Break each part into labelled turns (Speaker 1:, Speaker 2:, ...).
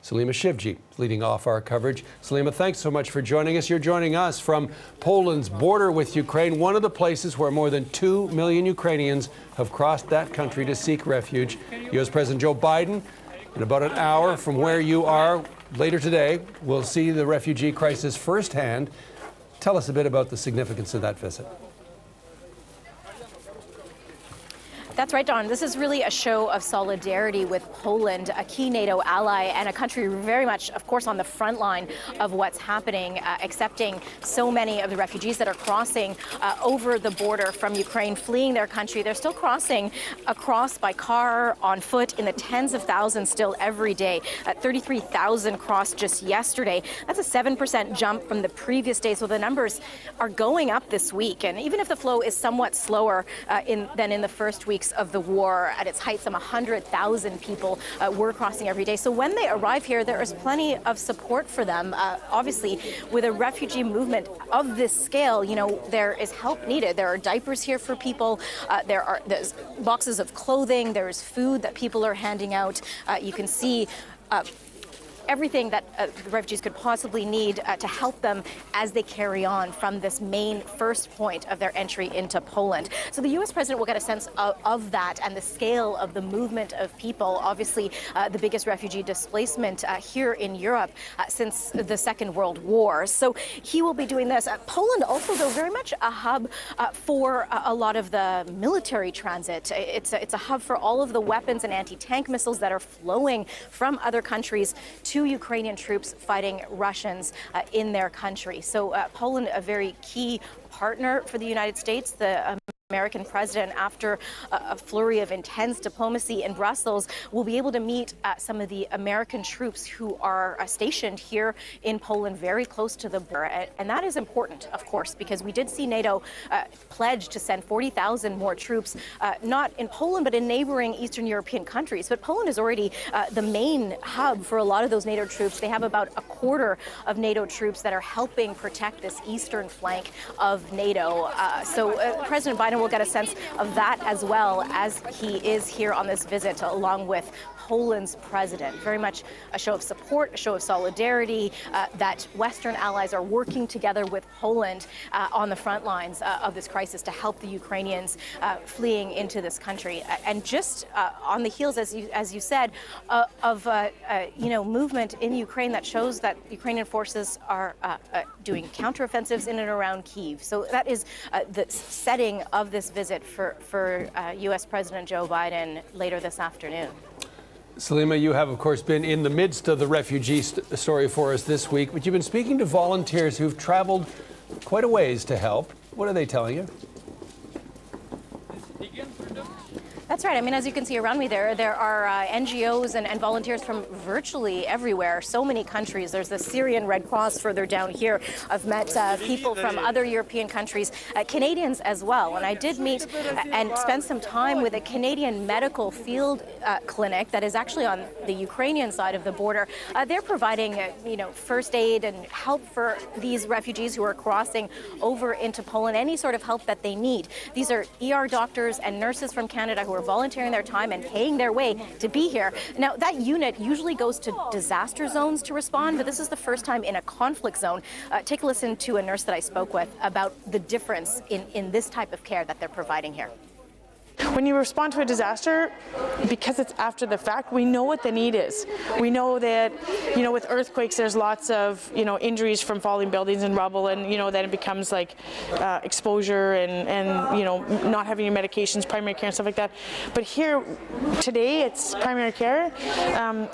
Speaker 1: Salima Shivji leading off our coverage. Salima, thanks so much for joining us. You're joining us from Poland's border with Ukraine, one of the places where more than 2 million Ukrainians have crossed that country to seek refuge. U.S. President Joe Biden, in about an hour from where you are later today, will see the refugee crisis firsthand. Tell us a bit about the significance of that visit.
Speaker 2: That's right, Don. This is really a show of solidarity with Poland, a key NATO ally and a country very much, of course, on the front line of what's happening, accepting so many of the refugees that are crossing over the border from Ukraine, fleeing their country. They're still crossing across by car, on foot, in the tens of thousands still every day. 33,000 crossed just yesterday. That's a 7% jump from the previous day. So the numbers are going up this week. And even if the flow is somewhat slower than in the first weeks of the war, at its height, some 100,000 people were crossing every day. So when they arrive here, there is plenty of support for them. Obviously, with a refugee movement of this scale, you know, there is help needed. There are diapers here for people. There's boxes of clothing. There's food that people are handing out. You can see everything that the refugees could possibly need to help them as they carry on from this main first point of their entry into Poland. So the U.S. president will get a sense of that and the scale of the movement of people. Obviously, the biggest refugee displacement here in Europe since the Second World War. So he will be doing this. Poland also, though, very much a hub for a lot of the military transit. It's a hub for all of the weapons and anti-tank missiles that are flowing from other countries to Ukrainian troops fighting Russians in their country. So Poland, a very key partner for the United States. The American president, after a flurry of intense diplomacy in Brussels, will be able to meet some of the American troops who are stationed here in Poland, very close to the border. And that is important, of course, because we did see NATO pledge to send 40,000 more troops, not in Poland, but in neighboring Eastern European countries. But Poland is already the main hub for a lot of those NATO troops. They have about a quarter of NATO troops that are helping protect this eastern flank of NATO. So President Biden will get a sense of that as well as he is here on this visit, along with Poland's president. Very much a show of support, a show of solidarity, that Western allies are working together with Poland on the front lines of this crisis to help the Ukrainians fleeing into this country. And just on the heels, as you said, of movement in Ukraine that shows that Ukrainian forces are doing counteroffensives in and around Kyiv. So that is the setting of this visit for U.S. President Joe Biden later this afternoon.
Speaker 1: Salima, you have, of course, been in the midst of the refugee story for us this week, but you've been speaking to volunteers who've traveled quite a ways to help. What are they telling you?
Speaker 2: That's right. I mean, as you can see around me there are NGOs and volunteers from virtually everywhere, so many countries. There's the Syrian Red Cross further down here. I've met people from other European countries, Canadians as well. And I did meet and spend some time with a Canadian medical field clinic that is actually on the Ukrainian side of the border. They're providing, first aid and help for these refugees who are crossing over into Poland, any sort of help that they need. These are ER doctors and nurses from Canada who are volunteering their time and paying their way to be here. Now, that unit usually goes to disaster zones to respond, but this is the first time in a conflict zone. Take a listen to a nurse that I spoke with about the difference in this type of care that they're providing here.
Speaker 3: When you respond to a disaster, because it's after the fact, we know what the need is. We know that, with earthquakes, there's lots of, injuries from falling buildings and rubble, and, then it becomes like exposure and not having your medications, primary care and stuff like that. But here, today, it's primary care,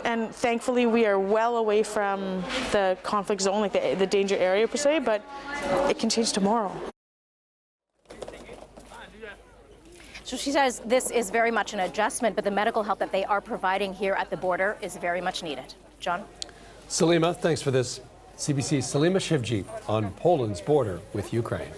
Speaker 3: and thankfully we are well away from the conflict zone, like the danger area per se, but it can change tomorrow.
Speaker 2: So she says this is very much an adjustment, but the medical help that they are providing here at the border is very much needed. John?
Speaker 1: Salima, thanks for this. CBC's Salima Shivji on Poland's border with Ukraine.